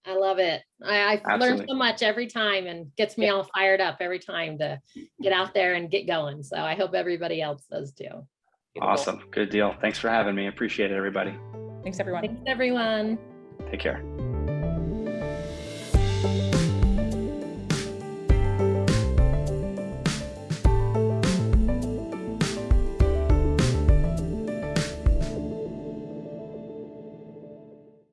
I love it. I learn so much every time, and gets me all fired up every time to get out there and get going. So I hope everybody else does too. Awesome. Good deal. Thanks for having me. Appreciate it, everybody. Thanks, everyone. Thanks, everyone. Take care.